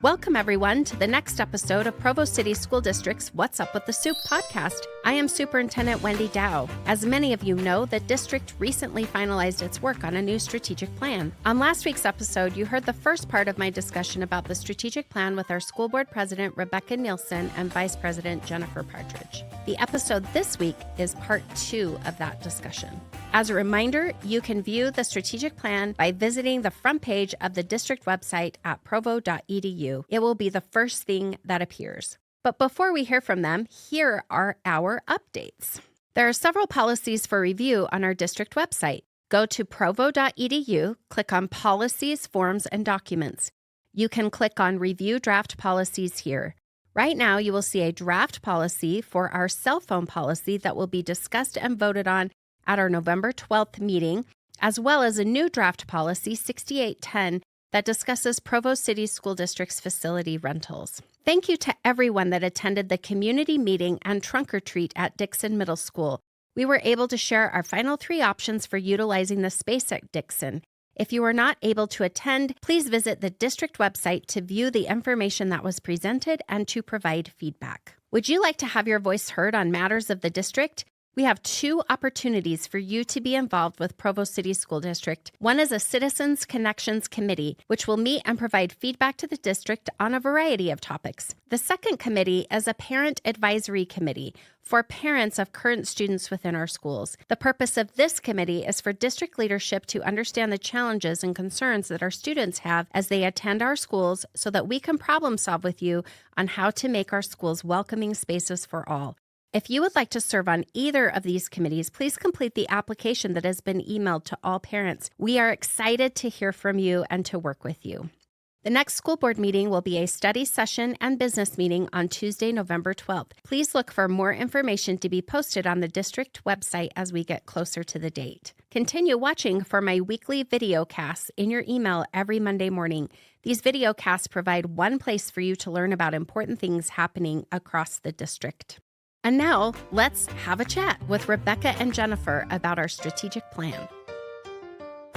Welcome, everyone, to the next episode of Provo City School District's What's Up with the Soup podcast. I am Superintendent Wendy Dow. As many of you know, the district recently finalized its work on a new strategic plan. On last week's episode, you heard the first part of my discussion about the strategic plan with our school board president, Rebecca Nielsen, and vice president, Jennifer Partridge. The episode this week is part 2 of that discussion. As a reminder, you can view the strategic plan by visiting the front page of the district website at provo.edu. It will be the first thing that appears. But before we hear from them, here are our updates. There are several policies for review on our district website. Go to provo.edu, click on Policies, Forms, and Documents. You can click on Review Draft Policies here. Right now, you will see a draft policy for our cell phone policy that will be discussed and voted on at our November 12th meeting, as well as a new draft policy, 6810, that discusses Provo City School District's facility rentals. Thank you to everyone that attended the community meeting and trunk or treat at Dixon Middle School. We were able to share our final 3 options for utilizing the space at Dixon. If you were not able to attend, please visit the district website to view the information that was presented and to provide feedback. Would you like to have your voice heard on matters of the district? We have 2 opportunities for you to be involved with Provo City School District. One is a Citizens Connections Committee, which will meet and provide feedback to the district on a variety of topics. The second committee is a Parent Advisory Committee for parents of current students within our schools. The purpose of this committee is for district leadership to understand the challenges and concerns that our students have as they attend our schools so that we can problem solve with you on how to make our schools welcoming spaces for all. If you would like to serve on either of these committees, please complete the application that has been emailed to all parents. We are excited to hear from you and to work with you. The next school board meeting will be a study session and business meeting on Tuesday, November 12th. Please look for more information to be posted on the district website as we get closer to the date. Continue watching for my weekly video casts in your email every Monday morning. These video casts provide one place for you to learn about important things happening across the district. And now, let's have a chat with Rebecca and Jennifer about our strategic plan.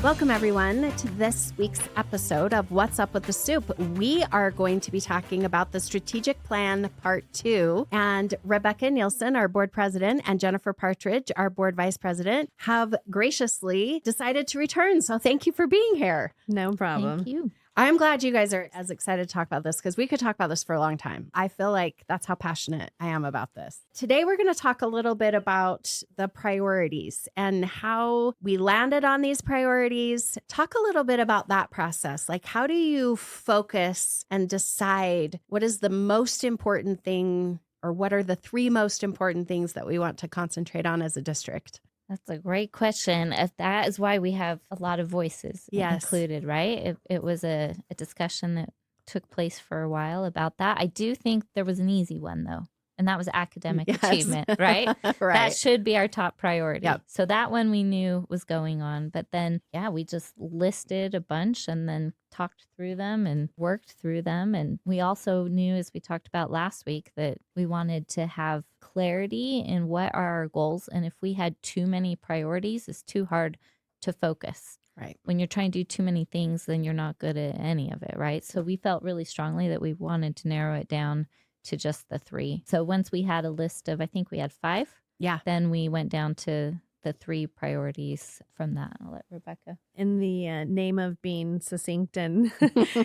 Welcome, everyone, to this week's episode of What's Up with the Soup. We are going to be talking about the strategic plan part 2. And Rebecca Nielsen, our board president, and Jennifer Partridge, our board vice president, have graciously decided to return. So thank you for being here. No problem. Thank you. I'm glad you guys are as excited to talk about this because we could talk about this for a long time. I feel like that's how passionate I am about this. Today, we're going to talk a little bit about the priorities and how we landed on these priorities. Talk a little bit about that process. Like, how do you focus and decide what is the most important thing, or what are the 3 most important things that we want to concentrate on as a district? That's a great question. That is why we have a lot of voices included, right? It was a discussion that took place for a while about that. I do think there was an easy one, though, and that was academic achievement, right? Right. That should be our top priority. Yep. So that one we knew was going on. But then, we just listed a bunch and then talked through them and worked through them. And we also knew, as we talked about last week, that we wanted to have clarity in what are our goals. And if we had too many priorities, it's too hard to focus. Right. When you're trying to do too many things, then you're not good at any of it, right? So we felt really strongly that we wanted to narrow it down to just the 3. So once we had a list of, I think we had 5. Yeah. Then we went down to the 3 priorities from that. I'll let Rebecca. In the name of being succinct and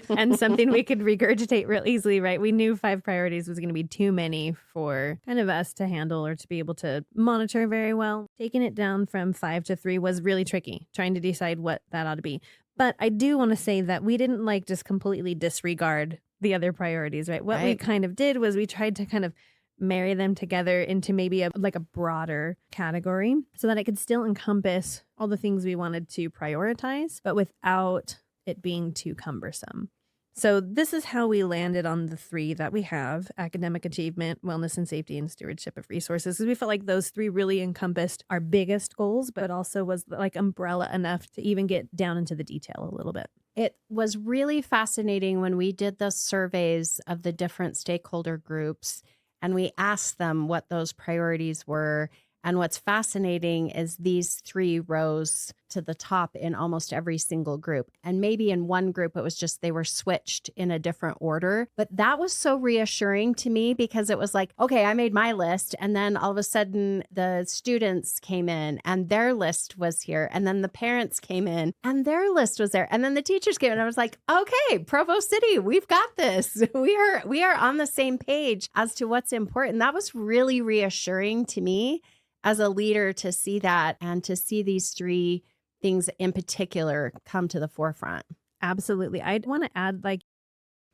and something we could regurgitate real easily, right? We knew 5 priorities was going to be too many for kind of us to handle or to be able to monitor very well. Taking it down from 5 to 3 was really tricky, trying to decide what that ought to be. But I do want to say that we didn't just completely disregard the other priorities, right? What we kind of did was we tried to kind of marry them together into maybe a broader category so that it could still encompass all the things we wanted to prioritize, but without it being too cumbersome. So this is how we landed on the 3 that we have: academic achievement, wellness and safety, and stewardship of resources. Because we felt like those 3 really encompassed our biggest goals, but also was umbrella enough to even get down into the detail a little bit. It was really fascinating when we did the surveys of the different stakeholder groups and we asked them what those priorities were. And what's fascinating is these 3 rows to the top in almost every single group. And maybe in one group, it was just they were switched in a different order. But that was so reassuring to me because it was like, okay, I made my list. And then all of a sudden the students came in and their list was here. And then the parents came in and their list was there. And then the teachers came in. I was like, okay, Provo City, we've got this. We are on the same page as to what's important. That was really reassuring to me as a leader to see that and to see these 3 things in particular come to the forefront. Absolutely. I'd want to add, like,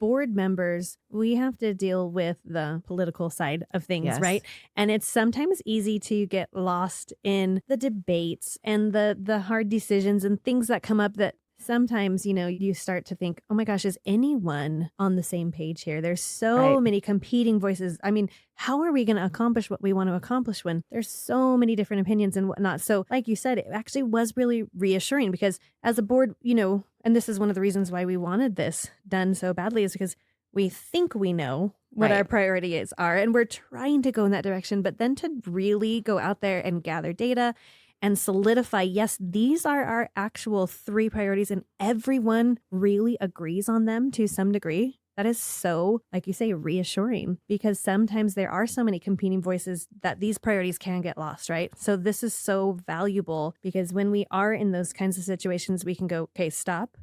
board members, we have to deal with the political side of things, Yes. right? And it's sometimes easy to get lost in the debates and the hard decisions and things that come up that sometimes, you start to think, oh my gosh, is anyone on the same page here? There's so Right. many competing voices. I mean, how are we going to accomplish what we want to accomplish when there's so many different opinions and whatnot? So like you said, it actually was really reassuring because as a board, and this is one of the reasons why we wanted this done so badly is because we think we know what Right. our priorities are and we're trying to go in that direction, but then to really go out there and gather data and solidify, yes, these are our actual 3 priorities and everyone really agrees on them to some degree. That is so, like you say, reassuring because sometimes there are so many competing voices that these priorities can get lost, right? So this is so valuable because when we are in those kinds of situations, we can go, okay, stop.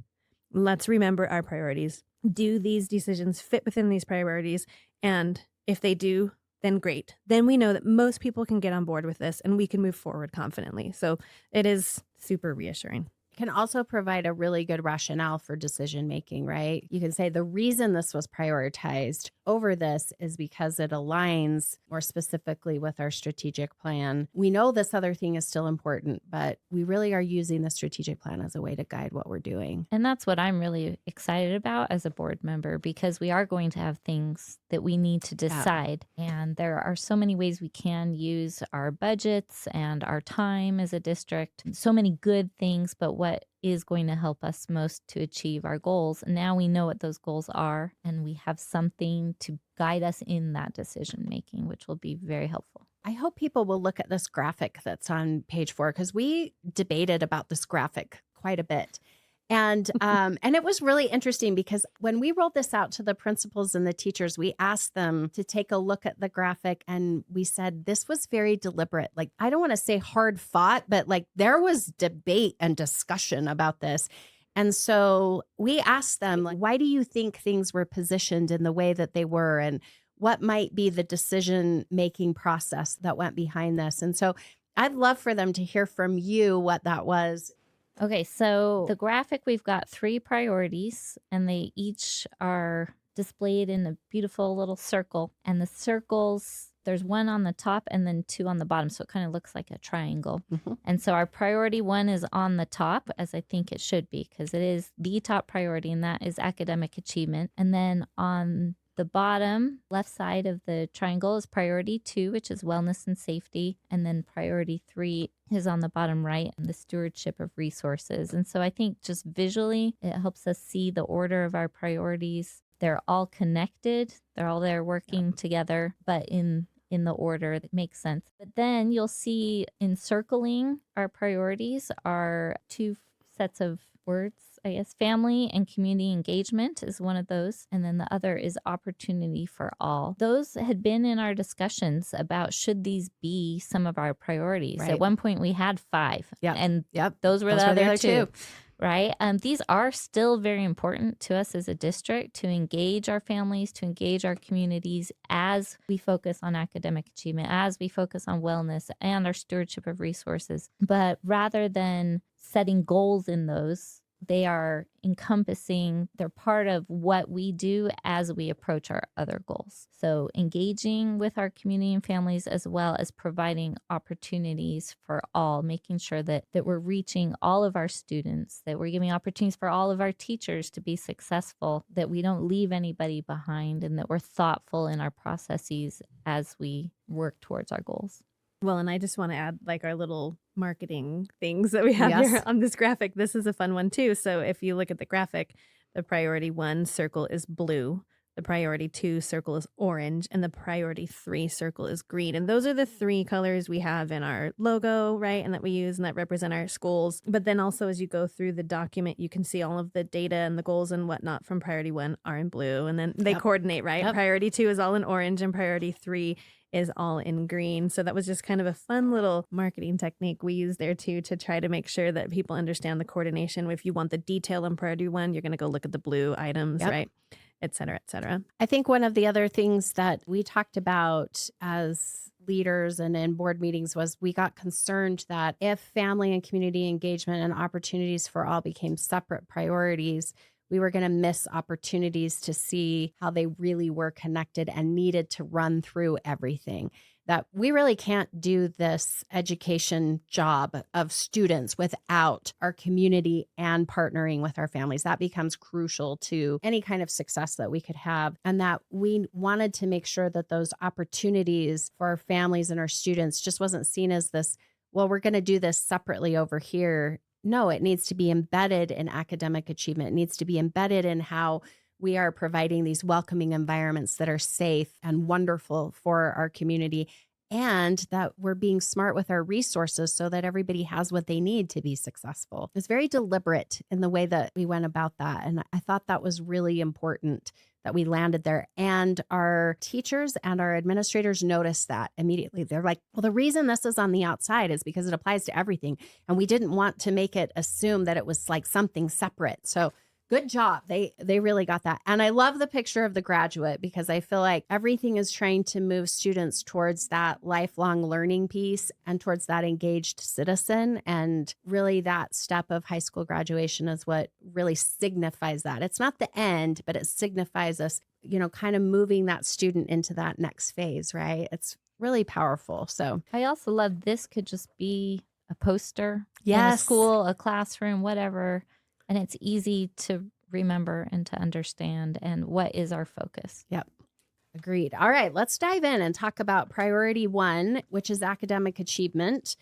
Let's remember our priorities. Do these decisions fit within these priorities? And if they do, then great. Then we know that most people can get on board with this and we can move forward confidently. So it is super reassuring. Can also provide a really good rationale for decision making, right? You can say the reason this was prioritized over this is because it aligns more specifically with our strategic plan. We know this other thing is still important, but we really are using the strategic plan as a way to guide what we're doing. And that's what I'm really excited about as a board member because we are going to have things that we need to decide. And there are so many ways we can use our budgets and our time as a district. So many good things, but what is going to help us most to achieve our goals. And now we know what those goals are, and we have something to guide us in that decision making, which will be very helpful. I hope people will look at this graphic that's on page 4 because we debated about this graphic quite a bit. And it was really interesting because when we rolled this out to the principals and the teachers, we asked them to take a look at the graphic and we said, this was very deliberate. Like, I don't want to say hard fought, but like there was debate and discussion about this. And so we asked them, like, why do you think things were positioned in the way that they were? And what might be the decision-making process that went behind this? And so I'd love for them to hear from you what that was. Okay, so the graphic, we've got 3 priorities, and they each are displayed in a beautiful little circle. And the circles, there's 1 on the top and then 2 on the bottom. So it kind of looks like a triangle. Mm-hmm. And so our priority 1 is on the top, as I think it should be, because it is the top priority, and that is academic achievement. And then on the bottom left side of the triangle is priority 2, which is wellness and safety. And then priority 3 is on the bottom right, the stewardship of resources. And so I think just visually, it helps us see the order of our priorities. They're all connected. They're all there working together, but in the order that makes sense. But then you'll see encircling our priorities are 2 sets of words, I guess. Family and community engagement is one of those. And then the other is opportunity for all. Those had been in our discussions about should these be some of our priorities. Right. At one point we had 5. Yep. And Yep. those were Those the were the other other 2. two. Right. These are still very important to us as a district to engage our families, to engage our communities as we focus on academic achievement, as we focus on wellness and our stewardship of resources. But rather than setting goals in those, they are encompassing, they're part of what we do as we approach our other goals. So engaging with our community and families, as well as providing opportunities for all, making sure that we're reaching all of our students, that we're giving opportunities for all of our teachers to be successful, that we don't leave anybody behind, and that we're thoughtful in our processes as we work towards our goals. Well, and I just want to add like our little marketing things that we have Yes. here on this graphic. This is a fun one too. So if you look at the graphic, the priority 1 circle is blue. The priority 2 circle is orange and the priority 3 circle is green. And those are the 3 colors we have in our logo, right? And that we use and that represent our schools. But then also as you go through the document, you can see all of the data and the goals and whatnot from priority 1 are in blue. And then they coordinate, right? Yep. Priority 2 is all in orange and priority 3 is all in green. So that was just kind of a fun little marketing technique we use there too, to try to make sure that people understand the coordination. If you want the detail in priority 1, you're going to go look at the blue items, right? Et cetera, et cetera. I think one of the other things that we talked about as leaders and in board meetings was we got concerned that if family and community engagement and opportunities for all became separate priorities, we were going to miss opportunities to see how they really were connected and needed to run through everything. That we really can't do this education job of students without our community and partnering with our families. That becomes crucial to any kind of success that we could have. And that we wanted to make sure that those opportunities for our families and our students just wasn't seen as this, well, we're going to do this separately over here. No, it needs to be embedded in academic achievement. It needs to be embedded in how we are providing these welcoming environments that are safe and wonderful for our community, and that we're being smart with our resources so that everybody has what they need to be successful. It's very deliberate in the way that we went about that. And I thought that was really important that we landed there. And our teachers and our administrators noticed that immediately. They're like, well, the reason this is on the outside is because it applies to everything. And we didn't want to make it assume that it was like something separate. So good job. They really got that. And I love the picture of the graduate because I feel like everything is trying to move students towards that lifelong learning piece and towards that engaged citizen. And really that step of high school graduation is what really signifies that. It's not the end, but it signifies us, kind of moving that student into that next phase, right? It's really powerful. So I also love this could just be a poster in a Yes. school, a classroom, whatever. And it's easy to remember and to understand. And what is our focus? Agreed. All right, let's dive in and talk about priority 1, which is academic achievement.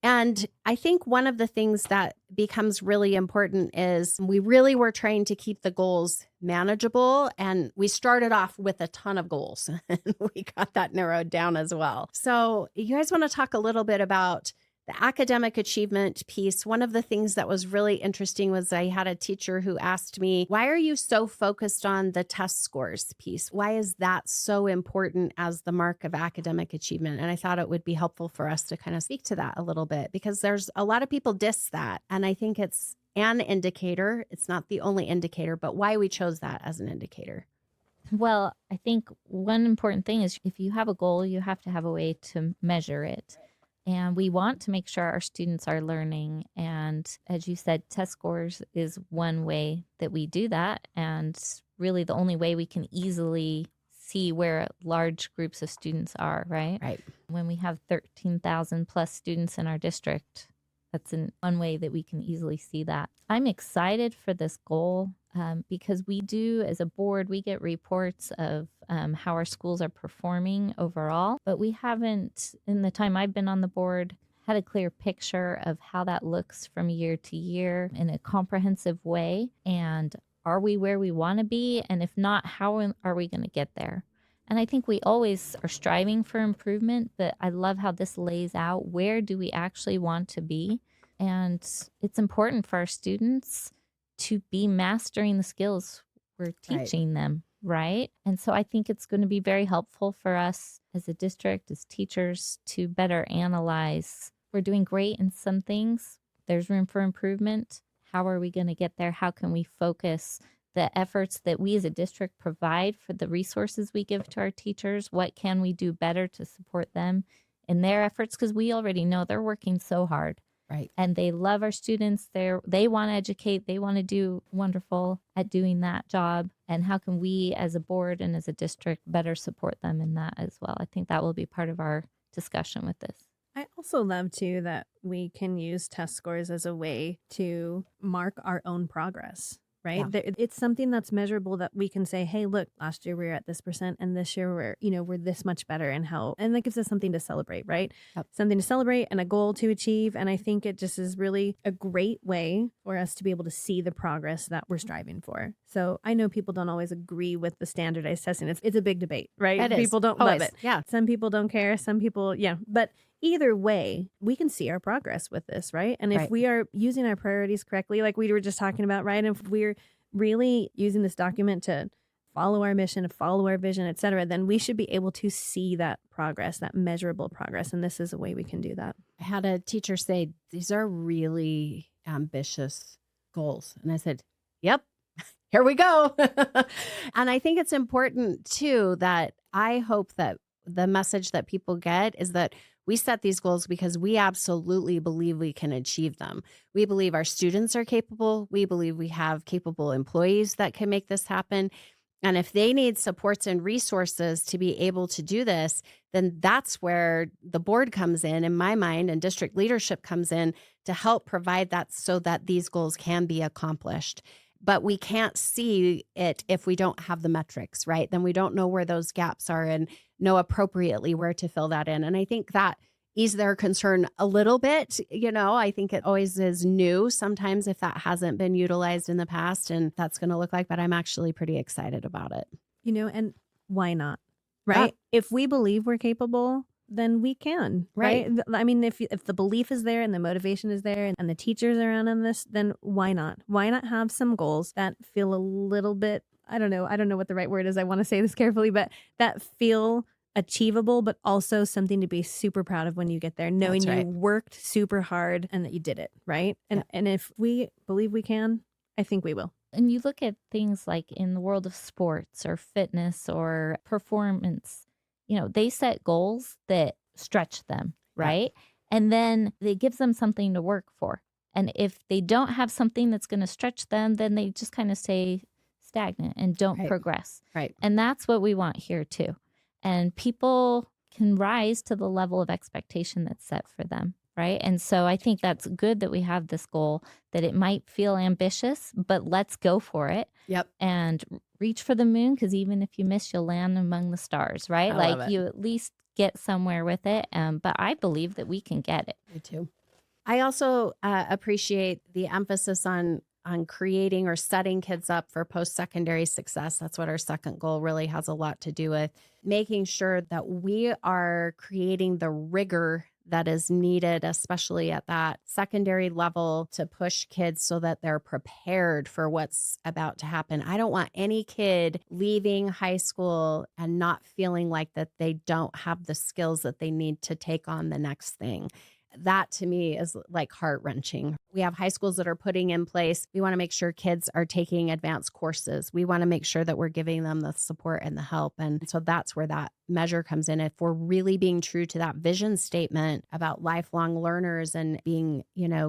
And I think one of the things that becomes really important is we really were trying to keep the goals manageable. And we started off with a ton of goals and we got that narrowed down as well. So you guys want to talk a little bit about the academic achievement piece. One of the things that was really interesting was I had a teacher who asked me, why are you so focused on the test scores piece? Why is that so important as the mark of academic achievement? And I thought it would be helpful for us to kind of speak to that a little bit because there's a lot of people diss that. And I think it's an indicator. It's not the only indicator, but why we chose that as an indicator. Well, I think one important thing is if you have a goal, you have to have a way to measure it. And we want to make sure our students are learning. And as you said, test scores is one way that we do that. And really the only way we can easily see where large groups of students are, right? Right. When we have 13,000 plus students in our district, that's one way that we can easily see that. I'm excited for this goal because we do, as a board, we get reports of how our schools are performing overall, but we haven't, in the time I've been on the board, had a clear picture of how that looks from year to year in a comprehensive way. And are we where we want to be? And if not, how are we going to get there? And I think we always are striving for improvement, but I love how this lays out where do we actually want to be. And it's important for our students to be mastering the skills we're teaching them, right? And so I think it's going to be very helpful for us as a district, as teachers, to better analyze. We're doing great in some things. There's room for improvement. How are we going to get there? How can we focus the efforts that we as a district provide for the resources we give to our teachers? What can we do better to support them in their efforts? Because we already know they're working so hard. Right. And they love our students. They want to educate. They want to do wonderful at doing that job. And how can we as a board and as a district better support them in that as well? I think that will be part of our discussion with this. I also love too that we can use test scores as a way to mark our own progress. right? Yeah. It's something that's measurable that we can say, hey, look, last year we were at this percent and this year we're this much better and that gives us something to celebrate, right? Yep. Something to celebrate and a goal to achieve. And I think it just is really a great way for us to be able to see the progress that we're striving for. So I know people don't always agree with the standardized testing. It's a big debate, right? It is. People don't Always. love it. Yeah. Some people don't care. Some people, yeah. But either way, we can see our progress with this, right? And if Right. we are using our priorities correctly, like we were just talking about, right? And if we're really using this document to follow our mission, to follow our vision, et cetera, then we should be able to see that progress, that measurable progress. And this is a way we can do that. I had a teacher say, these are really ambitious goals. And I said, yep, here we go. And I think it's important too that I hope that the message that people get is that we set these goals because we absolutely believe we can achieve them. We believe our students are capable. We believe we have capable employees that can make this happen. And if they need supports and resources to be able to do this, then that's where the board comes in my mind, and district leadership comes in to help provide that so that these goals can be accomplished. But we can't see it if we don't have the metrics, right? Then we don't know where those gaps are and know appropriately where to fill that in. And I think that ease their concern a little bit. I think it always is new sometimes if that hasn't been utilized in the past, and that's going to look like, but I'm actually pretty excited about it. And why not? Right? Yeah. If we believe we're capable, then we can, right? I mean, if the belief is there and the motivation is there and the teachers are on this, then why not? Why not have some goals that feel a little bit, I don't know what the right word is. I want to say this carefully, but that feel achievable, but also something to be super proud of when you get there, knowing That's right. you worked super hard and that you did it, right? And if we believe we can, I think we will. And you look at things like in the world of sports or fitness or performance, they set goals that stretch them, right? And then it gives them something to work for. And if they don't have something that's going to stretch them, then they just kind of stay stagnant and don't progress. Right. And that's what we want here too. And people can rise to the level of expectation that's set for them. Right. And so I think that's good that we have this goal, that it might feel ambitious, but let's go for it. Yep. And reach for the moon, because even if you miss, you'll land among the stars. Right. I love it. You at least get somewhere with it. But I believe that we can get it. Me too. I also appreciate the emphasis on creating or setting kids up for post-secondary success. That's what our second goal really has a lot to do with, making sure that we are creating the rigor that is needed, especially at that secondary level, to push kids so that they're prepared for what's about to happen. I don't want any kid leaving high school and not feeling like that they don't have the skills that they need to take on the next thing. That to me is like heart-wrenching. We have high schools that are putting in place. We want to make sure kids are taking advanced courses. We want to make sure that we're giving them the support and the help. And so that's where that measure comes in. If we're really being true to that vision statement about lifelong learners and being,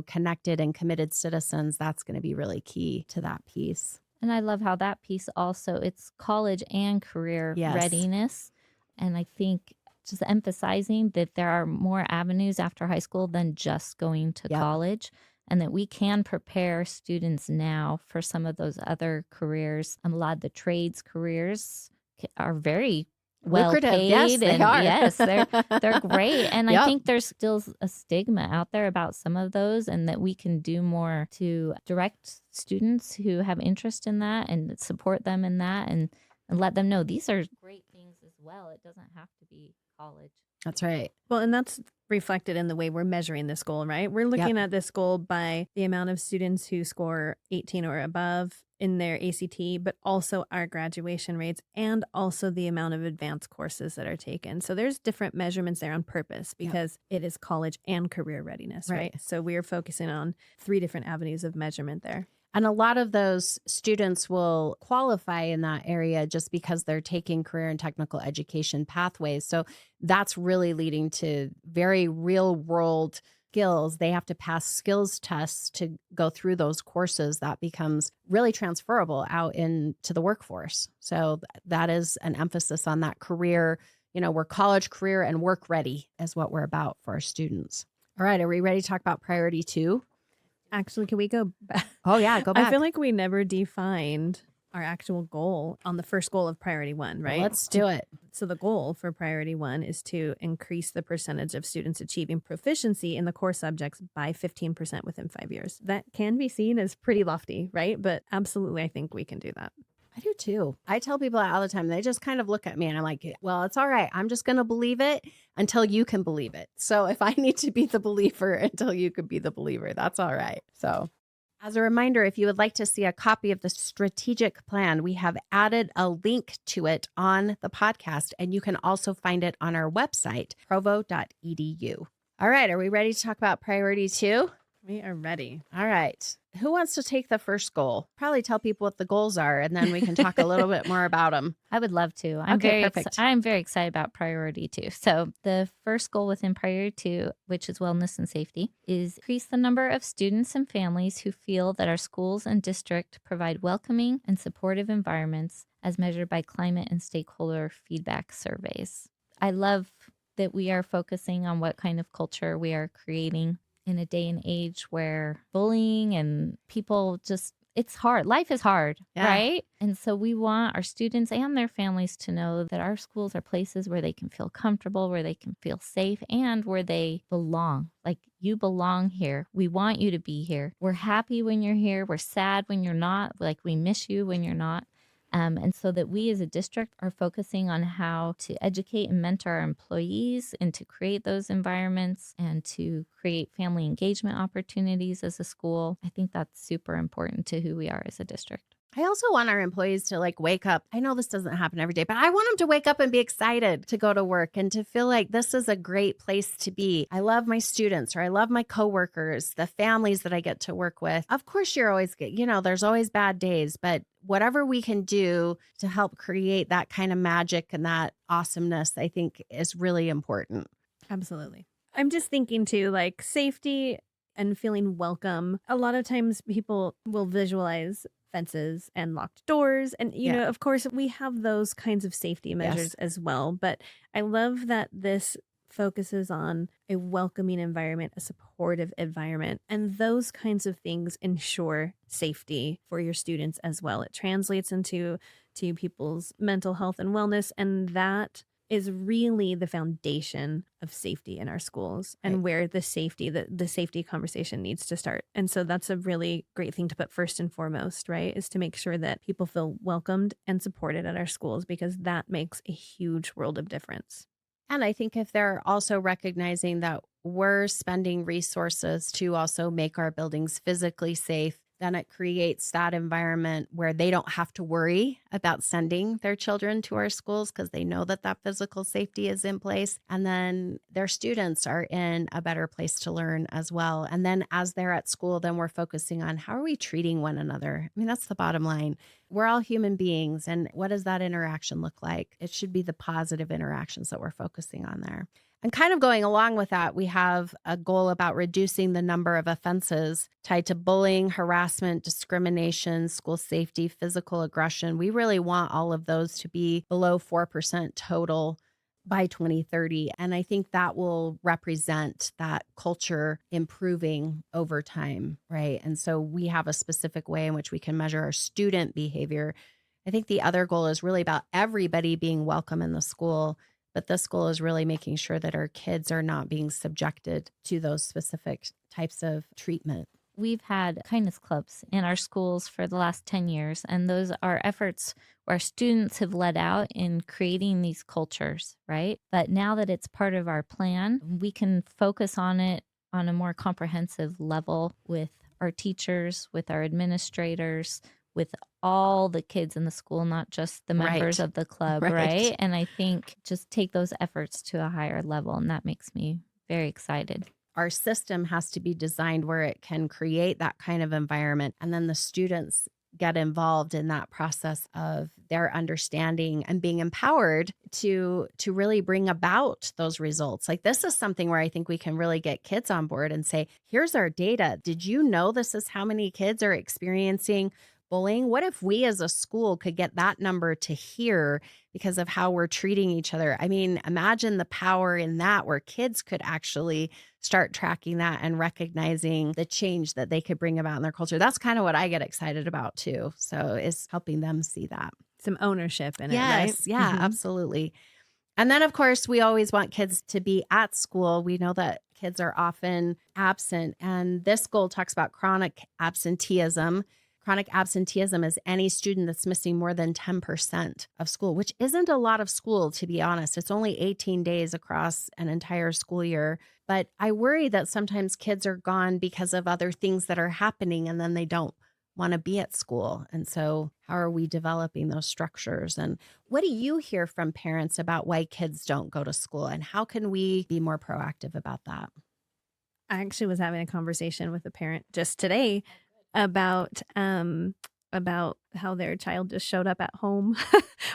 connected and committed citizens, that's going to be really key to that piece. And I love how that piece also, it's college and career readiness. And I think just emphasizing that there are more avenues after high school than just going to college, and that we can prepare students now for some of those other careers. A lot of the trades careers are very well lucrative. Paid. Yes, they are. Yes, they're great. And I think there's still a stigma out there about some of those, and that we can do more to direct students who have interest in that and support them in that, and let them know these are great things as well. It doesn't have to be college. That's right. Well, and that's reflected in the way we're measuring this goal, right? We're looking at this goal by the amount of students who score 18 or above in their ACT, but also our graduation rates and also the amount of advanced courses that are taken. So there's different measurements there on purpose because it is college and career readiness, right? So we are focusing on 3 different avenues of measurement there. And a lot of those students will qualify in that area just because they're taking career and technical education pathways. So that's really leading to very real world skills. They have to pass skills tests to go through those courses. That becomes really transferable out into the workforce. So that is an emphasis on that career. We're college, career, and work ready is what we're about for our students. All right. Are we ready to talk about priority 2? Actually, can we go back? Oh, yeah, go back. I feel like we never defined our actual goal on the first goal of priority 1, right? Let's do it. So the goal for priority 1 is to increase the percentage of students achieving proficiency in the core subjects by 15% within 5 years. That can be seen as pretty lofty, right? But absolutely, I think we can do that. I do too. I tell people all the time, they just kind of look at me and I'm like, well, it's all right. I'm just going to believe it until you can believe it. So if I need to be the believer until you could be the believer, that's all right. So as a reminder, if you would like to see a copy of the strategic plan, we have added a link to it on the podcast, and you can also find it on our website, provo.edu. All right. Are we ready to talk about priority 2? We are ready. All right. Who wants to take the first goal? Probably tell people what the goals are, and then we can talk a little bit more about them. I would love to. Perfect. I'm very excited about priority 2. So the first goal within priority 2, which is wellness and safety, is increase the number of students and families who feel that our schools and district provide welcoming and supportive environments as measured by climate and stakeholder feedback surveys. I love that we are focusing on what kind of culture we are creating in a day and age where bullying and people just, it's hard. Life is hard, right? And so we want our students and their families to know that our schools are places where they can feel comfortable, where they can feel safe, and where they belong. Like, you belong here. We want you to be here. We're happy when you're here. We're sad when you're not. Like, we miss you when you're not. And so that we as a district are focusing on how to educate and mentor our employees and to create those environments and to create family engagement opportunities as a school. I think that's super important to who we are as a district. I also want our employees to wake up. I know this doesn't happen every day, but I want them to wake up and be excited to go to work and to feel like this is a great place to be. I love my students, or I love my coworkers, the families that I get to work with. Of course, you're always, there's always bad days, but whatever we can do to help create that kind of magic and that awesomeness, I think is really important. Absolutely. I'm just thinking too, safety and feeling welcome. A lot of times people will visualize fences and locked doors. And, you know, of course, we have those kinds of safety measures as well. But I love that this focuses on a welcoming environment, a supportive environment, and those kinds of things ensure safety for your students as well. It translates into people's mental health and wellness, and that is really the foundation of safety in our schools and where the safety conversation needs to start. And so that's a really great thing to put first and foremost, right? Is to make sure that people feel welcomed and supported at our schools, because that makes a huge world of difference. And I think if they're also recognizing that we're spending resources to also make our buildings physically safe, then it creates that environment where they don't have to worry about sending their children to our schools because they know that that physical safety is in place. And then their students are in a better place to learn as well. And then as they're at school, then we're focusing on how are we treating one another? I mean, that's the bottom line. We're all human beings. And what does that interaction look like? It should be the positive interactions that we're focusing on there. And kind of going along with that, we have a goal about reducing the number of offenses tied to bullying, harassment, discrimination, school safety, physical aggression. We really want all of those to be below 4% total by 2030. And I think that will represent that culture improving over time, right? And so we have a specific way in which we can measure our student behavior. I think the other goal is really about everybody being welcome in the school. But this goal is really making sure that our kids are not being subjected to those specific types of treatment. We've had kindness clubs in our schools for the last 10 years, and those are efforts where students have led out in creating these cultures, right? But now that it's part of our plan, we can focus on it on a more comprehensive level with our teachers, with our administrators, with all the kids in the school, not just the members of the club, right? And I think just take those efforts to a higher level, and that makes me very excited. Our system has to be designed where it can create that kind of environment, and then the students get involved in that process of their understanding and being empowered to really bring about those results. Like, this is something where I think we can really get kids on board and say, here's our data. Did you know this is how many kids are experiencing bullying? What if we as a school could get that number to here because of how we're treating each other? I mean, imagine the power in that where kids could actually start tracking that and recognizing the change that they could bring about in their culture. That's kind of what I get excited about too. So is helping them see that. Some ownership in it, right? Yes. Yeah, absolutely. And then, of course, we always want kids to be at school. We know that kids are often absent. And this goal talks about chronic absenteeism. Chronic absenteeism is any student that's missing more than 10% of school, which isn't a lot of school, to be honest. It's only 18 days across an entire school year. But I worry that sometimes kids are gone because of other things that are happening and then they don't want to be at school. And so how are we developing those structures? And what do you hear from parents about why kids don't go to school? And how can we be more proactive about that? I actually was having a conversation with a parent just today about how their child just showed up at home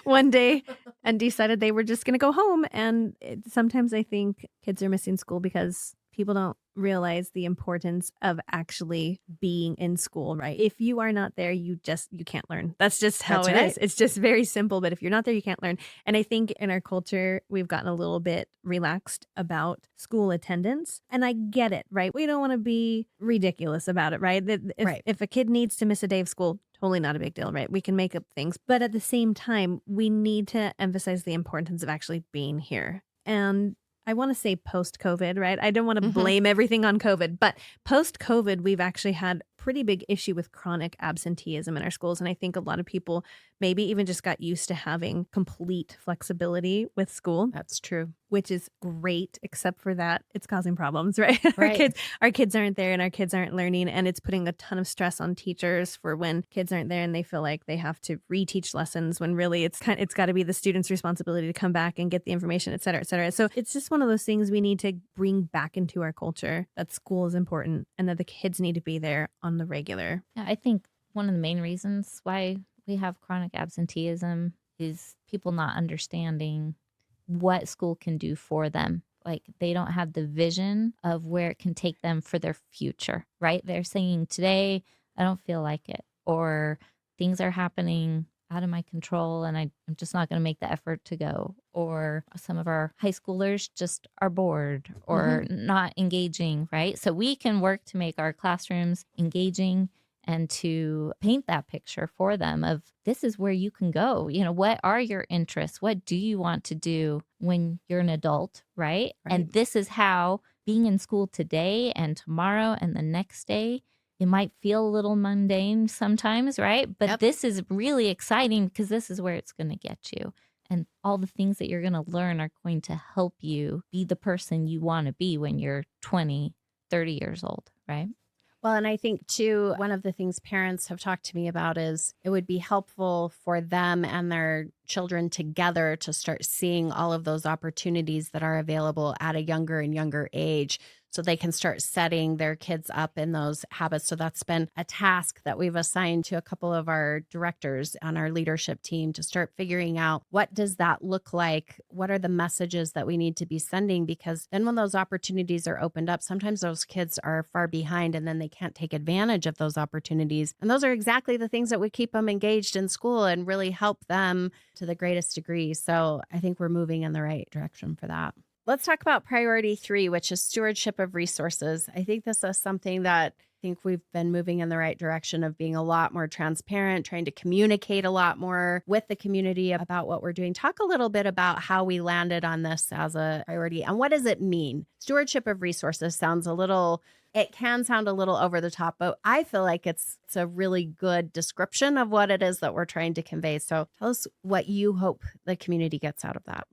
one day and decided they were just going to go home. And sometimes I think kids are missing school because people don't realize the importance of actually being in school, right? If you are not there, you can't learn. That's just how it is. It's just very simple. But if you're not there, you can't learn. And I think in our culture, we've gotten a little bit relaxed about school attendance. And I get it, right? We don't want to be ridiculous about it, right? If a kid needs to miss a day of school, totally not a big deal, right? We can make up things. But at the same time, we need to emphasize the importance of actually being here. And I want to say post-COVID, right? I don't want to blame everything on COVID, but post-COVID, we've actually had pretty big issue with chronic absenteeism in our schools. And I think a lot of people maybe even just got used to having complete flexibility with school. That's true. Which is great, except for that it's causing problems, right? Right. Our kids aren't there and our kids aren't learning, and it's putting a ton of stress on teachers for when kids aren't there and they feel like they have to reteach lessons when really it's got to be the student's responsibility to come back and get the information, et cetera, et cetera. So it's just one of those things we need to bring back into our culture, that school is important and that the kids need to be there on the regular. Yeah, I think one of the main reasons why we have chronic absenteeism is people not understanding what school can do for them. Like they don't have the vision of where it can take them for their future, right? They're saying today, I don't feel like it, or things are happening out of my control and I'm just not going to make the effort to go. Or some of our high schoolers just are bored or not engaging, right? So we can work to make our classrooms engaging and to paint that picture for them of this is where you can go. You know, what are your interests? What do you want to do when you're an adult, right? And this is how being in school today and tomorrow and the next day, it might feel a little mundane sometimes, right? But this is really exciting because this is where it's going to get you. And all the things that you're going to learn are going to help you be the person you want to be when you're 20, 30 years old, right? Well, and I think too, one of the things parents have talked to me about is it would be helpful for them and their children together to start seeing all of those opportunities that are available at a younger and younger age, so they can start setting their kids up in those habits. So that's been a task that we've assigned to a couple of our directors on our leadership team to start figuring out what does that look like? What are the messages that we need to be sending? Because then when those opportunities are opened up, sometimes those kids are far behind and then they can't take advantage of those opportunities. And those are exactly the things that would keep them engaged in school and really help them to the greatest degree. So I think we're moving in the right direction for that. Let's talk about priority 3, which is stewardship of resources. I think this is something that I think we've been moving in the right direction of being a lot more transparent, trying to communicate a lot more with the community about what we're doing. Talk a little bit about how we landed on this as a priority and what does it mean? Stewardship of resources it can sound a little over the top, but I feel like it's a really good description of what it is that we're trying to convey. So tell us what you hope the community gets out of that.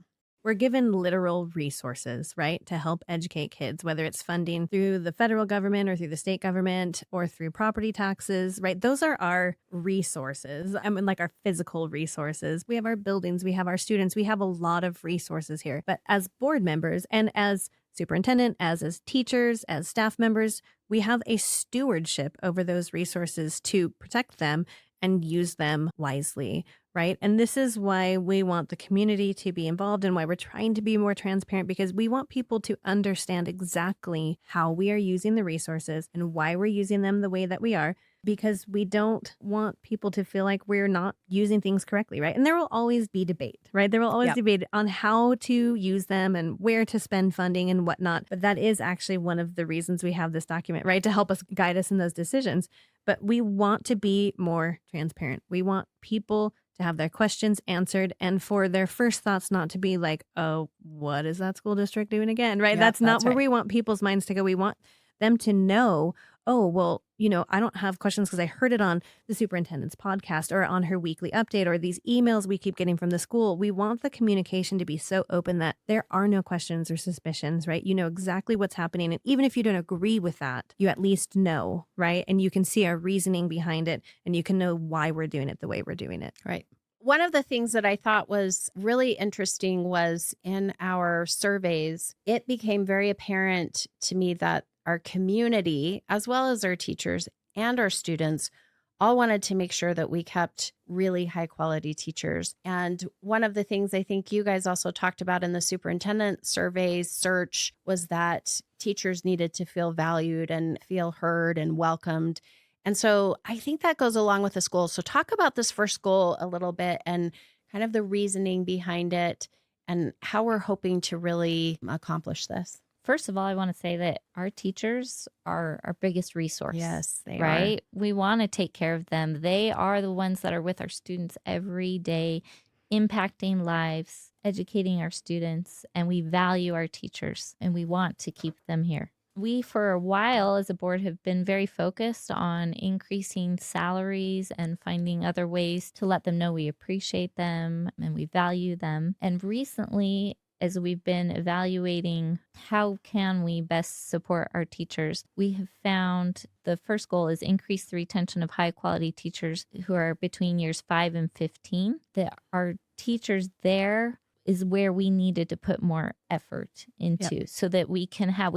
We're given literal resources, right, to help educate kids, whether it's funding through the federal government or through the state government or through property taxes, right? Those are our resources. I mean, like our physical resources. We have our buildings, we have our students, we have a lot of resources here. But as board members and as superintendent, as teachers, as staff members, we have a stewardship over those resources to protect them and use them wisely, right? And this is why we want the community to be involved and why we're trying to be more transparent, because we want people to understand exactly how we are using the resources and why we're using them the way that we are. because we don't want people to feel like we're not using things correctly, right? And there will always be debate, right? There will always debate on how to use them and where to spend funding and whatnot. But that is actually one of the reasons we have this document, right? To help us guide us in those decisions. But we want to be more transparent. We want people to have their questions answered and for their first thoughts not to be like, oh, what is that school district doing again, right? That's not where we want people's minds to go. We want them to know, oh, well, I don't have questions because I heard it on the superintendent's podcast or on her weekly update or these emails we keep getting from the school. We want the communication to be so open that there are no questions or suspicions, right? You know exactly what's happening. And even if you don't agree with that, you at least know, right? And you can see our reasoning behind it and you can know why we're doing it the way we're doing it. Right. One of the things that I thought was really interesting was in our surveys, it became very apparent to me that our community, as well as our teachers and our students, all wanted to make sure that we kept really high quality teachers. And one of the things I think you guys also talked about in the superintendent surveys search was that teachers needed to feel valued and feel heard and welcomed. And so I think that goes along with this goal. So talk about this first goal a little bit and kind of the reasoning behind it and how we're hoping to really accomplish this. First of all, I want to say that our teachers are our biggest resource. Yes, they right? We want to take care of them. They are the ones that are with our students every day, impacting lives, educating our students, and we value our teachers and we want to keep them here. We, for a while as a board, have been very focused on increasing salaries and finding other ways to let them know we appreciate them and we value them. And recently, as we've been evaluating how can we best support our teachers, we have found the first goal is increase the retention of high quality teachers who are between years 5 and 15. That our teachers there is where we needed to put more effort into so that we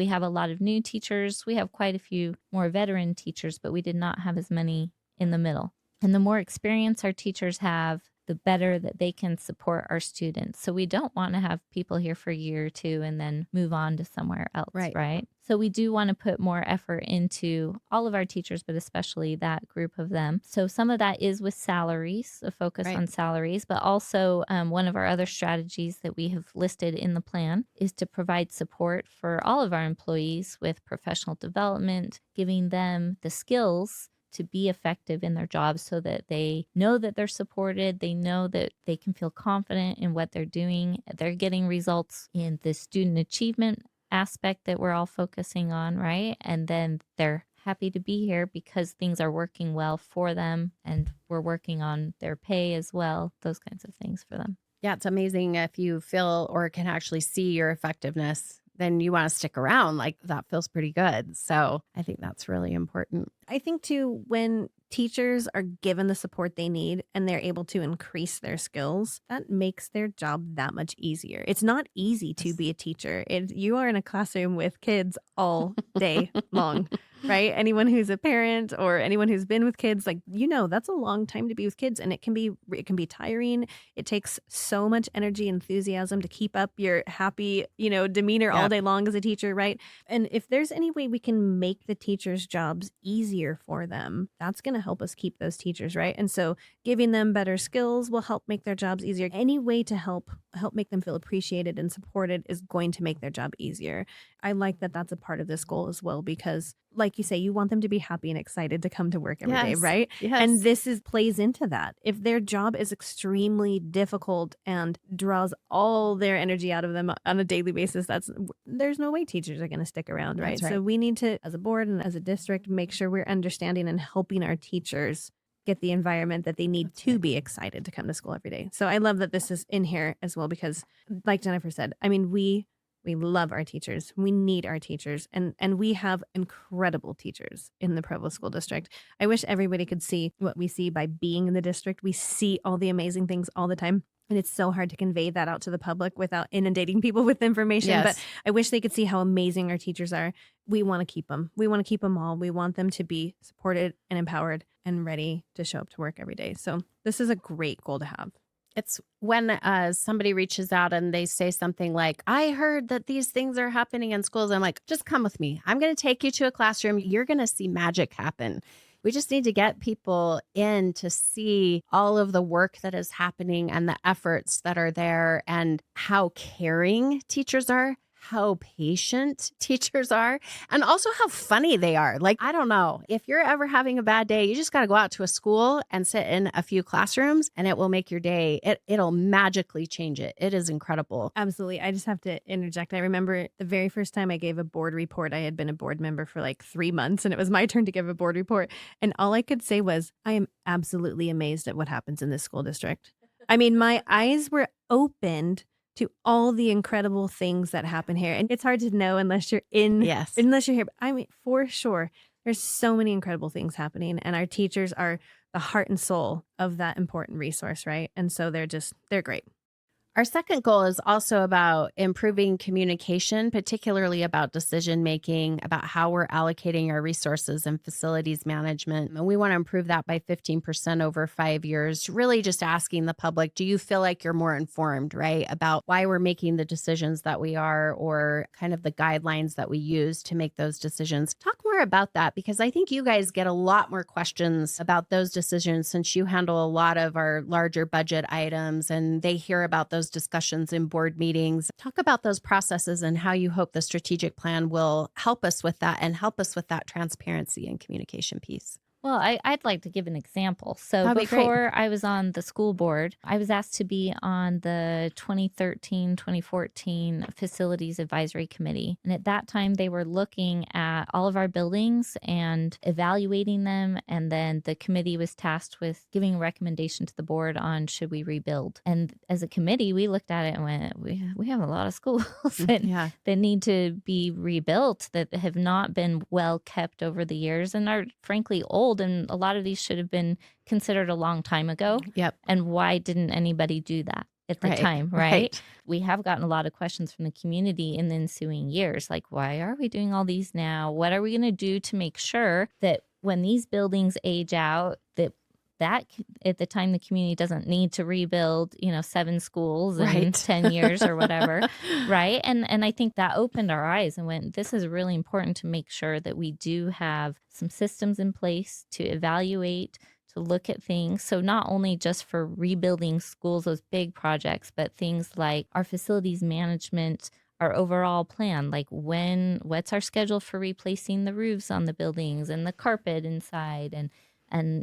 have a lot of new teachers. We have quite a few more veteran teachers, but we did not have as many in the middle. And the more experience our teachers have, the better that they can support our students. So we don't want to have people here for a year or two and then move on to somewhere else, right? So we do want to put more effort into all of our teachers, but especially that group of them. So some of that is with salaries, a focus on salaries, but also one of our other strategies that we have listed in the plan is to provide support for all of our employees with professional development, giving them the skills to be effective in their jobs so that they know that they're supported. They know that they can feel confident in what they're doing. They're getting results in the student achievement aspect that we're all focusing on, right? And then they're happy to be here because things are working well for them and we're working on their pay as well, those kinds of things for them. Yeah, it's amazing if you feel or can actually see your effectiveness, then you want to stick around. Like that feels pretty good. So I think that's really important. I think too, when teachers are given the support they need and they're able to increase their skills, that makes their job that much easier. It's not easy to be a teacher. You are in a classroom with kids all day long, right? Anyone who's a parent or anyone who's been with kids, like, that's a long time to be with kids and it can be tiring. It takes so much energy and enthusiasm to keep up your happy, demeanor all day long as a teacher, right? And if there's any way we can make the teachers' jobs easier for them, that's going to help us keep those teachers, right? And so giving them better skills will help make their jobs easier. Any way to help make them feel appreciated and supported is going to make their job easier. I like that that's a part of this goal as well, because like you say, you want them to be happy and excited to come to work every day, right? Yes. And this plays into that. If their job is extremely difficult and draws all their energy out of them on a daily basis, there's no way teachers are going to stick around, right? So we need to, as a board and as a district, make sure we're understanding and helping our teachers get the environment that they need to be excited to come to school every day. So I love that this is in here as well, because like Jennifer said, I mean, we love our teachers. We need our teachers. And we have incredible teachers in the Provo School District. I wish everybody could see what we see by being in the district. We see all the amazing things all the time. And it's so hard to convey that out to the public without inundating people with information. Yes. But I wish they could see how amazing our teachers are. We want to keep them. We want to keep them all. We want them to be supported and empowered and ready to show up to work every day. So this is a great goal to have. It's when somebody reaches out and they say something like, I heard that these things are happening in schools. I'm like, just come with me. I'm going to take you to a classroom. You're going to see magic happen. We just need to get people in to see all of the work that is happening and the efforts that are there and how caring teachers are, how patient teachers are, and also how funny they are. Like, I don't know, if you're ever having a bad day, you just got to go out to a school and sit in a few classrooms and it will make your day. It'll magically change it. It is incredible. Absolutely. I just have to interject. I remember the very first time I gave a board report, I had been a board member for like 3 months and it was my turn to give a board report. And all I could say was, I am absolutely amazed at what happens in this school district. I mean, my eyes were opened to all the incredible things that happen here. And it's hard to know unless you're unless you're here. But I mean, for sure, there's so many incredible things happening. And our teachers are the heart and soul of that important resource, right? And so they're great. Our second goal is also about improving communication, particularly about decision making, about how we're allocating our resources and facilities management. And we want to improve that by 15% over 5 years, really just asking the public, do you feel like you're more informed, right, about why we're making the decisions that we are, or kind of the guidelines that we use to make those decisions? Talk more about that, because I think you guys get a lot more questions about those decisions since you handle a lot of our larger budget items and they hear about those discussions in board meetings. Talk about those processes and how you hope the strategic plan will help us with that and help us with that transparency and communication piece. Well, I'd like to give an example. So That'd be great. before I was on the school board, I was asked to be on the 2013-2014 Facilities Advisory Committee. And at that time, they were looking at all of our buildings and evaluating them. And then the committee was tasked with giving a recommendation to the board on should we rebuild. And as a committee, we looked at it and went, we have a lot of schools that need to be rebuilt, that have not been well kept over the years and are frankly old. And a lot of these should have been considered a long time ago. Yep. And why didn't anybody do that at the time, right? We have gotten a lot of questions from the community in the ensuing years, like, why are we doing all these now? What are we going to do to make sure that when these buildings age out, that at the time the community doesn't need to rebuild, 7 schools in 10 years or whatever, right? And I think that opened our eyes and went, this is really important to make sure that we do have some systems in place to evaluate, to look at things. So not only just for rebuilding schools, those big projects, but things like our facilities management, our overall plan, like what's our schedule for replacing the roofs on the buildings and the carpet inside, and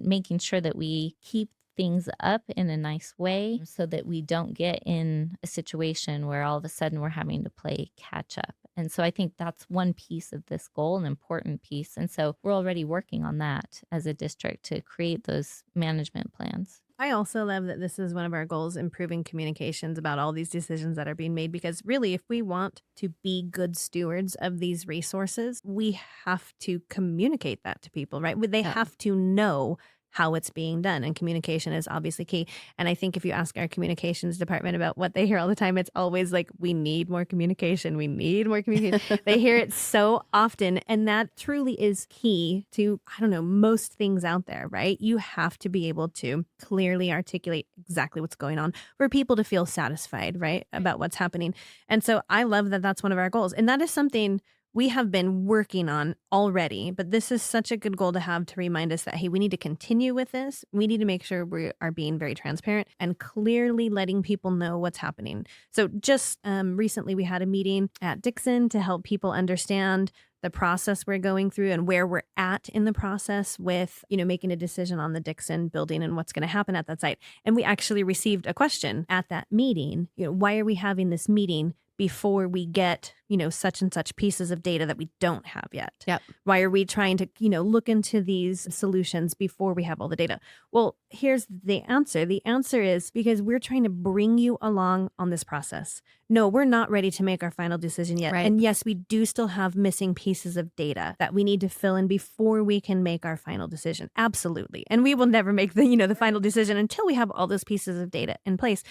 making sure that we keep things up in a nice way so that we don't get in a situation where all of a sudden we're having to play catch up. And so I think that's one piece of this goal, an important piece. And so we're already working on that as a district to create those management plans. I also love that this is one of our goals, improving communications about all these decisions that are being made, because really, if we want to be good stewards of these resources, we have to communicate that to people, right? They have to know how it's being done. And communication is obviously key. And I think if you ask our communications department about what they hear all the time, it's always like, we need more communication. We need more communication. They hear it so often. And that truly is key to, most things out there, right? You have to be able to clearly articulate exactly what's going on for people to feel satisfied, right, about what's happening. And so I love that that's one of our goals. And that is something we have been working on already, but this is such a good goal to have, to remind us that, hey, we need to continue with this. We need to make sure we are being very transparent and clearly letting people know what's happening. So just recently we had a meeting at Dixon to help people understand the process we're going through and where we're at in the process with, making a decision on the Dixon building and what's going to happen at that site. And we actually received a question at that meeting, why are we having this meeting before we get, such and such pieces of data that we don't have yet? Yep. Why are we trying to, look into these solutions before we have all the data? Well, here's the answer. The answer is because we're trying to bring you along on this process. No, we're not ready to make our final decision yet. Right. And yes, we do still have missing pieces of data that we need to fill in before we can make our final decision. Absolutely. And we will never make the final decision until we have all those pieces of data in place.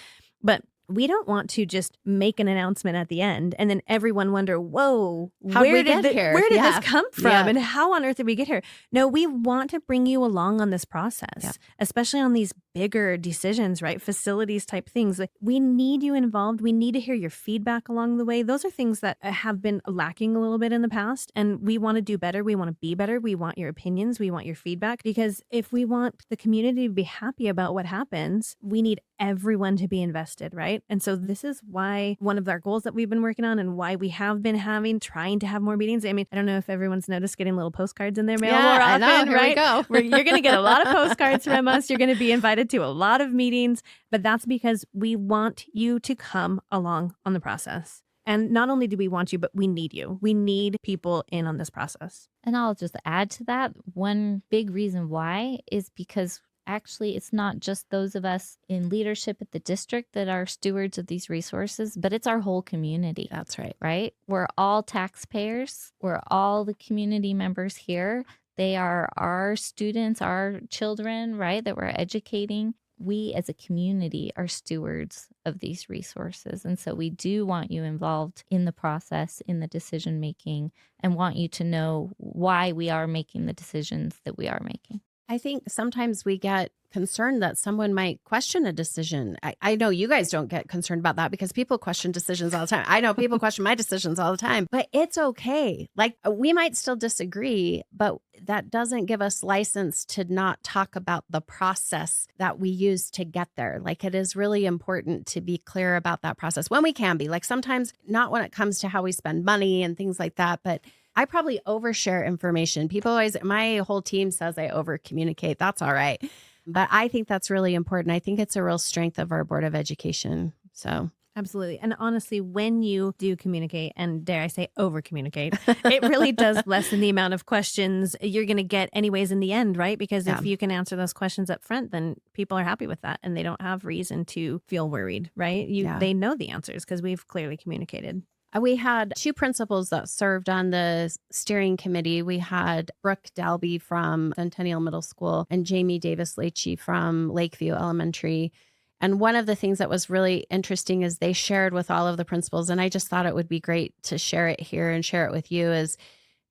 But we don't want to just make an announcement at the end and then everyone wonder, whoa, where did this come from? Yeah. And how on earth did we get here? No, we want to bring you along on this process, especially on these bigger decisions, right? Facilities type things. Like, we need you involved. We need to hear your feedback along the way. Those are things that have been lacking a little bit in the past. And we want to do better. We want to be better. We want your opinions. We want your feedback. Because if we want the community to be happy about what happens, we need everyone to be invested, right? And so this is why one of our goals that we've been working on and why we have been trying to have more meetings. I mean, I don't know if everyone's noticed getting little postcards in their mail more often, I know. Here right? we go. You're going to get a lot of postcards from us. You're going to be invited to a lot of meetings, but that's because we want you to come along on the process. And not only do we want you, but we need you. We need people in on this process. And I'll just add to that, one big reason why is because actually it's not just those of us in leadership at the district that are stewards of these resources, but it's our whole community. That's right. Right? We're all taxpayers. We're all the community members here. They are our students, our children, right, that we're educating. We as a community are stewards of these resources. And so we do want you involved in the process, in the decision making, and want you to know why we are making the decisions that we are making. I think sometimes we get concerned that someone might question a decision. I know you guys don't get concerned about that because people question decisions all the time. I know people question my decisions all the time, but it's okay. Like, we might still disagree, but that doesn't give us license to not talk about the process that we use to get there. Like, it is really important to be clear about that process when we can be. Like, sometimes not when it comes to how we spend money and things like that, but I probably overshare information. People always, my whole team says I over communicate. That's all right. But I think that's really important. I think it's a real strength of our Board of Education. So absolutely. And honestly, when you do communicate, and dare I say over communicate, it really does lessen the amount of questions you're going to get anyways in the end, right? Because if you can answer those questions up front, then people are happy with that and they don't have reason to feel worried, right? They know the answers because we've clearly communicated. We had two principals that served on the steering committee. We had Brooke Dalby from Centennial Middle School and Jamie Davis-Leachy from Lakeview Elementary. And one of the things that was really interesting is they shared with all of the principals, and I just thought it would be great to share it here and share it with you, is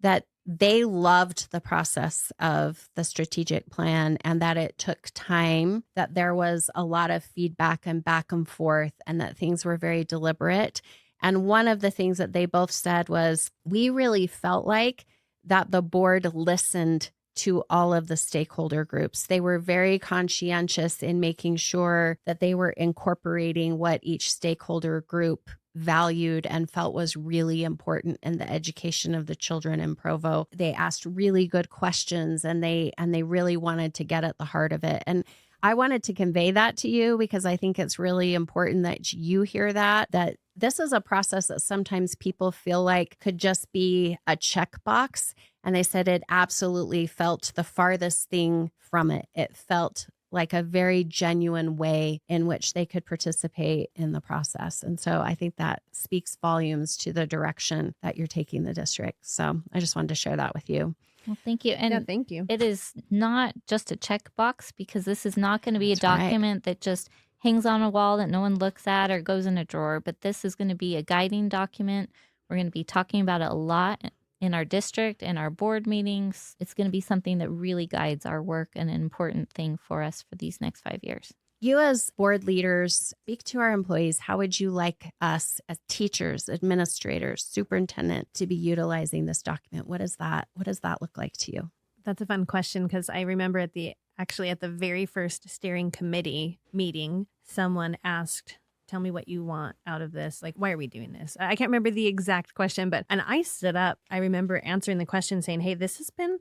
that they loved the process of the strategic plan and that it took time, that there was a lot of feedback and back and forth, and that things were very deliberate. And one of the things that they both said was, we really felt like that the board listened to all of the stakeholder groups. They were very conscientious in making sure that they were incorporating what each stakeholder group valued and felt was really important in the education of the children in Provo. They asked really good questions and they really wanted to get at the heart of it. And I wanted to convey that to you because I think it's really important that you hear that this is a process that sometimes people feel like could just be a checkbox. And they said it absolutely felt the farthest thing from it. It felt like a very genuine way in which they could participate in the process. And so I think that speaks volumes to the direction that you're taking the district. So I just wanted to share that with you. Well, thank you. And thank you. It is not just a checkbox because this is not going to be a document that just hangs on a wall that no one looks at or goes in a drawer, but this is going to be a guiding document. We're going to be talking about it a lot in our district and our board meetings. It's going to be something that really guides our work and an important thing for us for these next 5 years. You as board leaders, speak to our employees. How would you like us as teachers, administrators, superintendent to be utilizing this document? What does that look like to you? That's a fun question because I remember at the very first steering committee meeting, someone asked, tell me what you want out of this. Like, why are we doing this? I can't remember the exact question, and I stood up. I remember answering the question saying, hey, this has been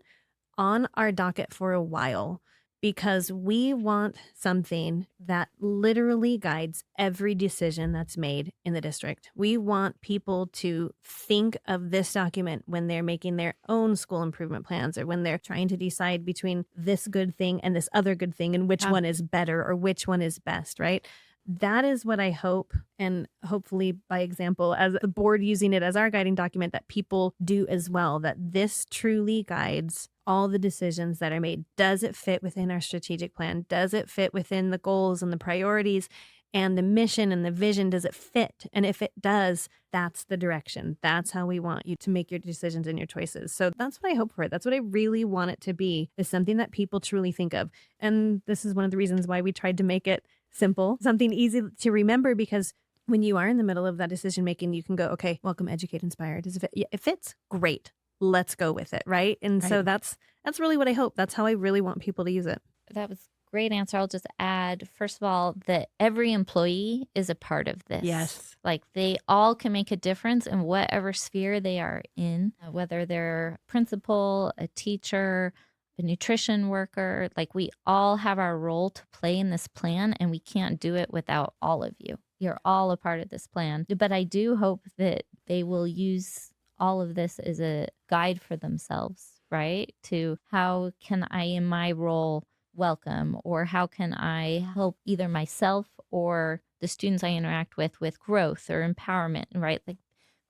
on our docket for a while because we want something that literally guides every decision that's made in the district. We want people to think of this document when they're making their own school improvement plans or when they're trying to decide between this good thing and this other good thing and which one is better or which one is best, right? That is what I hope, and hopefully by example, as the board using it as our guiding document, that people do as well, that this truly guides all the decisions that are made. Does it fit within our strategic plan? Does it fit within the goals and the priorities? and the mission and the vision, does it fit? And if it does, that's the direction. That's how we want you to make your decisions and your choices. So that's what I hope for. That's what I really want it to be, is something that people truly think of. And this is one of the reasons why we tried to make it simple, something easy to remember, because when you are in the middle of that decision making, you can go, okay, welcome, educate, inspire. Does it fit? Yeah, it fits. Great. Let's go with it. Right. And so that's really what I hope. That's how I really want people to use it. That was a great answer. I'll just add, first of all, that every employee is a part of this. Yes. Like they all can make a difference in whatever sphere they are in, whether they're a principal, a teacher, a nutrition worker. Like we all have our role to play in this plan, and we can't do it without all of you. You're all a part of this plan. But I do hope that they will use all of this as a guide for themselves, right? To how can I, in my role, welcome, or how can I help either myself or the students I interact with growth or empowerment, right? Like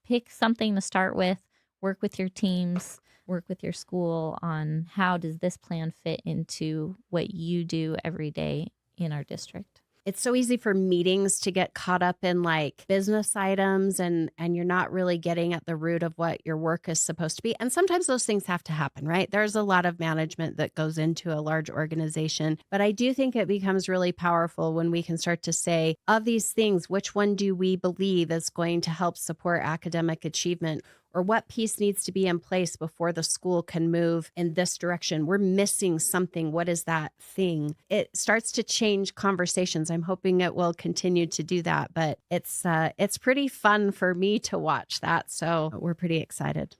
pick something to start with, work with your teams, work with your school on how does this plan fit into what you do every day in our district. It's so easy for meetings to get caught up in like business items and you're not really getting at the root of what your work is supposed to be. And sometimes those things have to happen, right? There's a lot of management that goes into a large organization. But I do think it becomes really powerful when we can start to say, of these things, which one do we believe is going to help support academic achievement? Or what piece needs to be in place before the school can move in this direction? We're missing something. What is that thing? It starts to change conversations. I'm hoping it will continue to do that, but it's pretty fun for me to watch that. So we're pretty excited.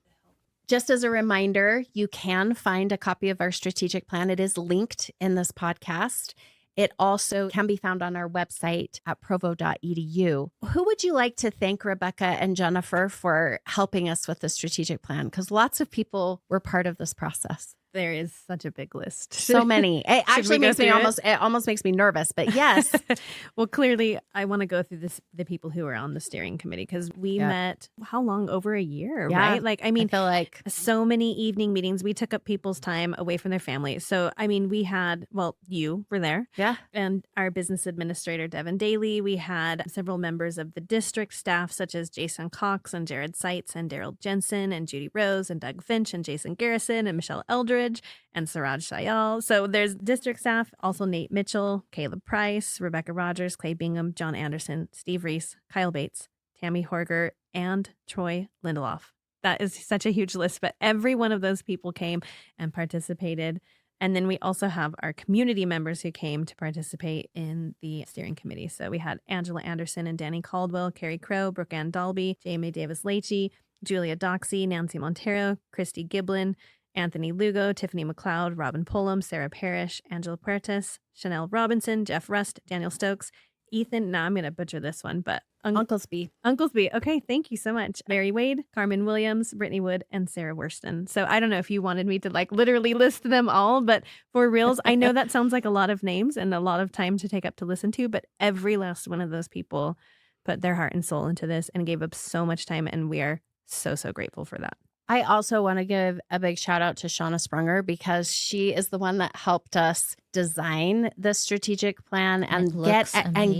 Just as a reminder, you can find a copy of our strategic plan. It is linked in this podcast. It also can be found on our website at provo.edu. Who would you like to thank, Rebecca and Jennifer, for helping us with the strategic plan? Because lots of people were part of this process. There is such a big list. So many. It actually makes me almost makes me nervous, but yes. Well, clearly I want to go through the people who are on the steering committee, because we met how long? Over a year, right? Like, I mean, I feel like so many evening meetings. We took up people's time away from their families. So, I mean, we had, well, you were there. Yeah. And our business administrator, Devin Daly. We had several members of the district staff, such as Jason Cox and Jared Seitz and Daryl Jensen and Judy Rose and Doug Finch and Jason Garrison and Michelle Eldridge and Siraj Shayal. So there's district staff, also Nate Mitchell, Caleb Price, Rebecca Rogers, Clay Bingham, John Anderson, Steve Reese, Kyle Bates, Tammy Horger, and Troy Lindelof. That is such a huge list, but every one of those people came and participated. And then we also have our community members who came to participate in the steering committee. So we had Angela Anderson and Danny Caldwell, Carrie Crow, Brooke Ann Dalby, Jamie Davis-Leachy, Julia Doxey, Nancy Montero, Christy Giblin, Anthony Lugo, Tiffany McLeod, Robin Pullum, Sarah Parrish, Angela Puertas, Chanel Robinson, Jeff Rust, Daniel Stokes, Ethan, now I'm going to butcher this one, but Unklesby. Okay, thank you so much. Mary Wade, Carmen Williams, Brittany Wood, and Sarah Worston. So I don't know if you wanted me to like literally list them all, but for reals, I know that sounds like a lot of names and a lot of time to take up to listen to, but every last one of those people put their heart and soul into this and gave up so much time, and we are so grateful for that. I also want to give a big shout out to Shauna Sprunger, because she is the one that helped us design the strategic plan and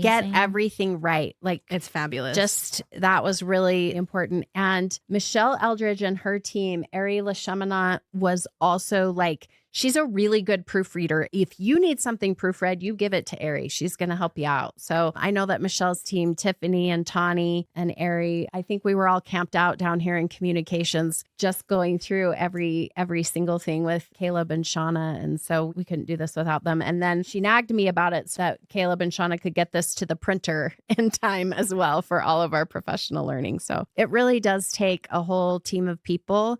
get everything right. Like, it's fabulous. Just that was really important. And Michelle Eldridge and her team, Ari Lecheminat, was also like, she's a really good proofreader. If you need something proofread, you give it to Ari. She's going to help you out. So I know that Michelle's team, Tiffany and Tawny and Ari, I think we were all camped out down here in communications, just going through every single thing with Caleb and Shauna. And so we couldn't do this without them. And then she nagged me about it so that Caleb and Shauna could get this to the printer in time as well for all of our professional learning. So it really does take a whole team of people.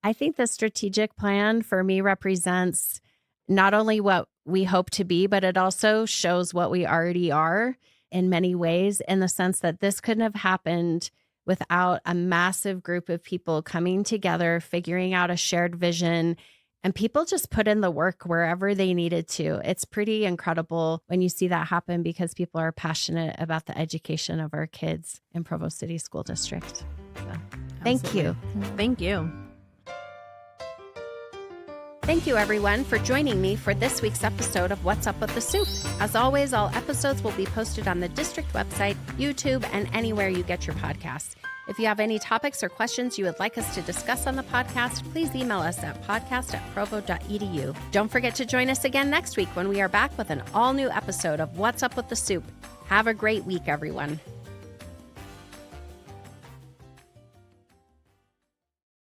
I think the strategic plan for me represents not only what we hope to be, but it also shows what we already are in many ways, in the sense that this couldn't have happened without a massive group of people coming together, figuring out a shared vision, and people just put in the work wherever they needed to. It's pretty incredible when you see that happen, because people are passionate about the education of our kids in Provo City School District. So, thank you. Thank you. Thank you, everyone, for joining me for this week's episode of What's Up with the Soup. As always, all episodes will be posted on the district website, YouTube, and anywhere you get your podcasts. If you have any topics or questions you would like us to discuss on the podcast, please email us at podcast@provo.edu. Don't forget to join us again next week when we are back with an all-new episode of What's Up with the Soup. Have a great week, everyone.